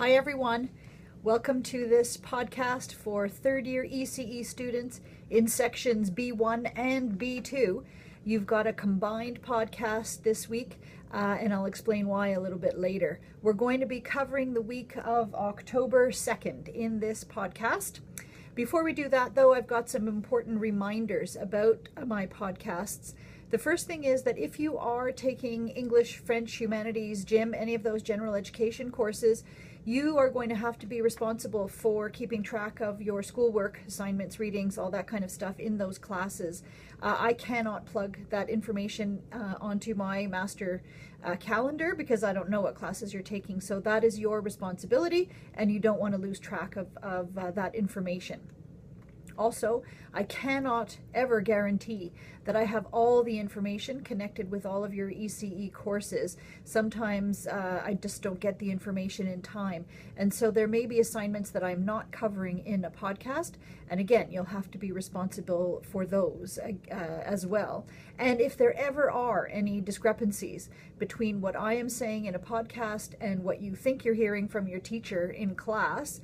Hi everyone, welcome to this podcast for third year ECE students in sections B1 and B2. You've got a combined podcast this week and I'll explain why a little bit later. We're going to be covering the week of October 2nd in this podcast. Before we do that though, I've got some important reminders about my podcasts. The first thing is that if you are taking English, French, Humanities, Gym, any of those general education courses, you are going to have to be responsible for keeping track of your schoolwork, assignments, readings, all that kind of stuff in those classes. I cannot plug that information onto my master calendar because I don't know what classes you're taking. So that is your responsibility and you don't want to lose track of that information. Also, I cannot ever guarantee that I have all the information connected with all of your ECE courses. Sometimes I just don't get the information in time. And so there may be assignments that I'm not covering in a podcast. And again, you'll have to be responsible for those as well. And if there ever are any discrepancies between what I am saying in a podcast and what you think you're hearing from your teacher in class,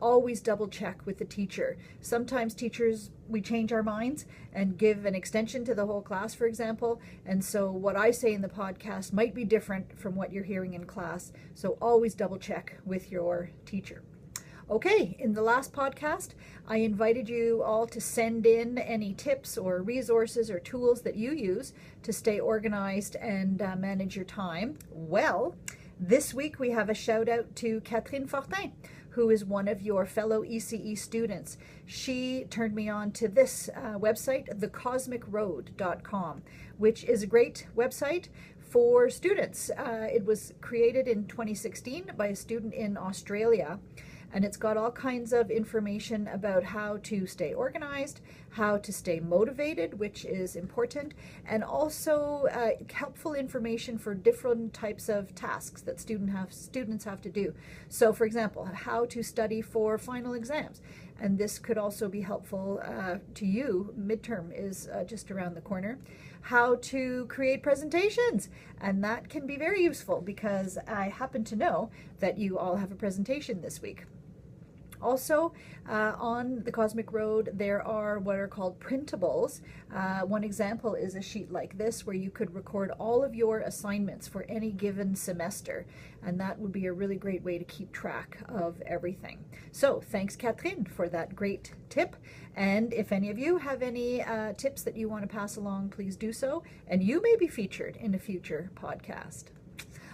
always double check with the teacher. Sometimes teachers, we change our minds and give an extension to the whole class, for example. And so what I say in the podcast might be different from what you're hearing in class. So always double check with your teacher. Okay, in the last podcast, I invited you all to send in any tips or resources or tools that you use to stay organized and manage your time. Well, this week we have a shout out to Catherine Fortin, who is one of your fellow ECE students. She turned me on to this website, thecosmicroad.com, which is a great website for students. It was created in 2016 by a student in Australia. And it's got all kinds of information about how to stay organized, how to stay motivated, which is important, and also helpful information for different types of tasks that students have to do. So for example, how to study for final exams. And this could also be helpful to you. Midterm is just around the corner. How to create presentations. And that can be very useful because I happen to know that you all have a presentation this week. Also, on the Cosmic Road, there are what are called printables. One example is a sheet like this where you could record all of your assignments for any given semester. And that would be a really great way to keep track of everything. So thanks, Catherine, for that great tip. And if any of you have any tips that you want to pass along, please do so. And you may be featured in a future podcast.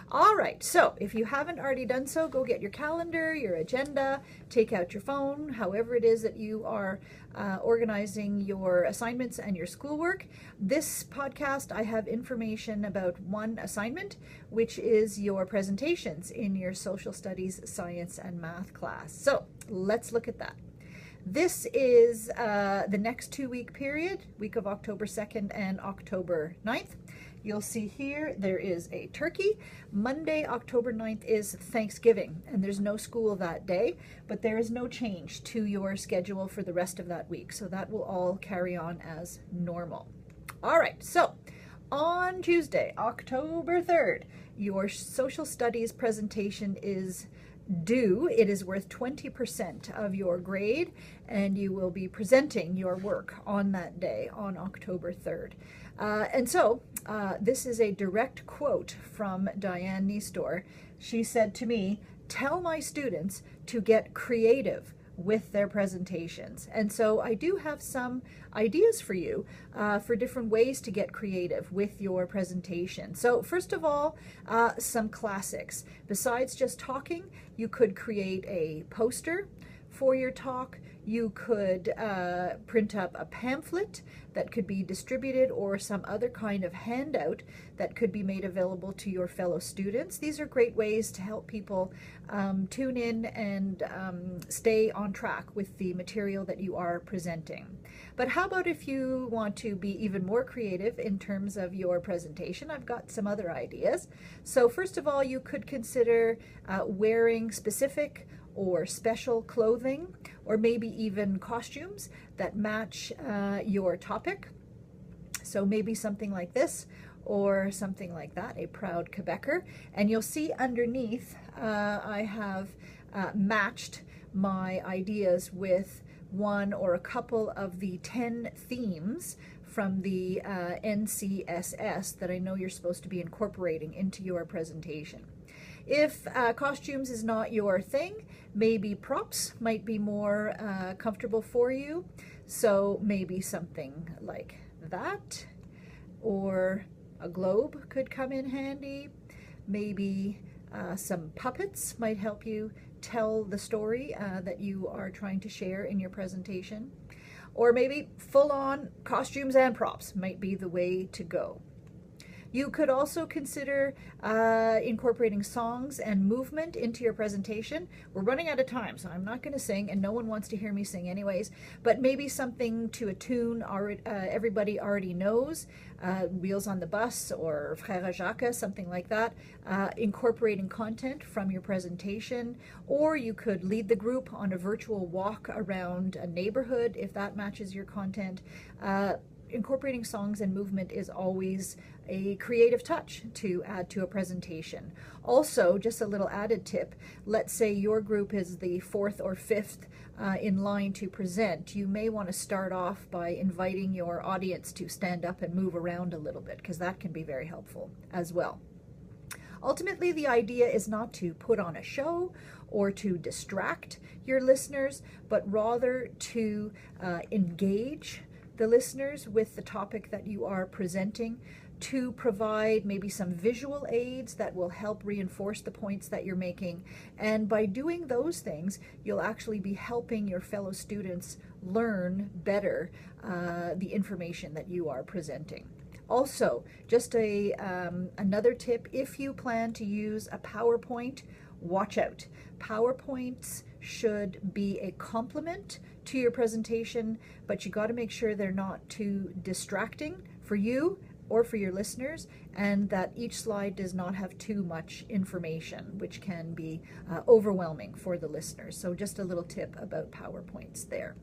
All right, so if you haven't already done so, go get your calendar, your agenda, take out your phone, however it is that you are organizing your assignments and your schoolwork. This podcast, I have information about one assignment, which is your presentations in your social studies, science, and math class. So let's look at that. This is the next 2-week period, week of October 2nd and October 9th. You'll see here there is a turkey. Monday, October 9th is Thanksgiving, and there's no school that day, but there is no change to your schedule for the rest of that week. So that will all carry on as normal. All right, so on Tuesday, October 3rd, your social studies presentation is due. It is worth 20% of your grade, and you will be presenting your work on that day, on October 3rd. And so this is a direct quote from Diane Nistor. She said to me, "Tell my students to get creative with their presentations." And so I do have some ideas for you for different ways to get creative with your presentation. So first of all, some classics. Besides just talking, you could create a poster for your talk. You could print up a pamphlet that could be distributed or some other kind of handout that could be made available to your fellow students. These are great ways to help people tune in and stay on track with the material that you are presenting. But how about if you want to be even more creative in terms of your presentation? I've got some other ideas. So first of all, you could consider wearing specific or special clothing, or maybe even costumes that match your topic. So maybe something like this, or something like that, a proud Quebecer. And you'll see underneath I have matched my ideas with one or a couple of the 10 themes from the NCSS that I know you're supposed to be incorporating into your presentation. If costumes is not your thing, maybe props might be more comfortable for you. So maybe something like that, or a globe could come in handy. Maybe some puppets might help you tell the story that you are trying to share in your presentation. Or maybe full-on costumes and props might be the way to go. You could also consider incorporating songs and movement into your presentation. We're running out of time, so I'm not going to sing, and no one wants to hear me sing anyways, but maybe something to a tune everybody already knows, Wheels on the Bus or Frère Jacques, something like that, incorporating content from your presentation. Or you could lead the group on a virtual walk around a neighborhood if that matches your content. Incorporating songs and movement is always a creative touch to add to a presentation. Also, just a little added tip, let's say your group is the 4th or 5th in line to present. You may want to start off by inviting your audience to stand up and move around a little bit, because that can be very helpful as well. Ultimately, the idea is not to put on a show or to distract your listeners, but rather to engage the listeners with the topic that you are presenting, to provide maybe some visual aids that will help reinforce the points that you're making. And by doing those things, you'll actually be helping your fellow students learn better the information that you are presenting. Also, just another tip, if you plan to use a PowerPoint, watch out. PowerPoints should be a complement to your presentation, but you got to make sure they're not too distracting for you or for your listeners, and that each slide does not have too much information, which can be overwhelming for the listeners. So just a little tip about PowerPoints there.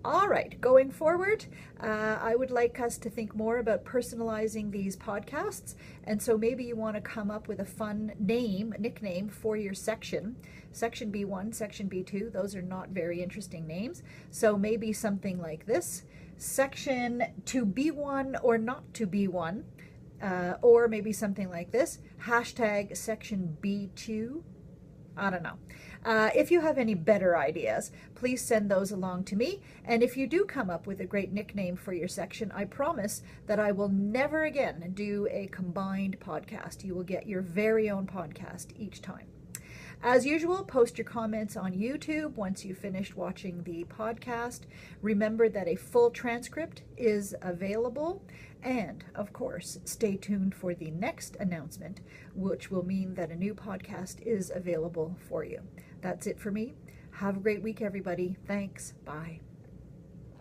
All right, going forward, I would like us to think more about personalizing these podcasts. And so maybe you want to come up with a fun nickname for your section. Section B1, Section B2, those are not very interesting names. So maybe something like this, Section to B1 or not to B1, or maybe something like this, hashtag Section B2. I don't know. If you have any better ideas, please send those along to me. And if you do come up with a great nickname for your section, I promise that I will never again do a combined podcast. You will get your very own podcast each time. As usual, post your comments on YouTube once you've finished watching the podcast. Remember that a full transcript is available. And, of course, stay tuned for the next announcement, which will mean that a new podcast is available for you. That's it for me. Have a great week, everybody. Thanks. Bye.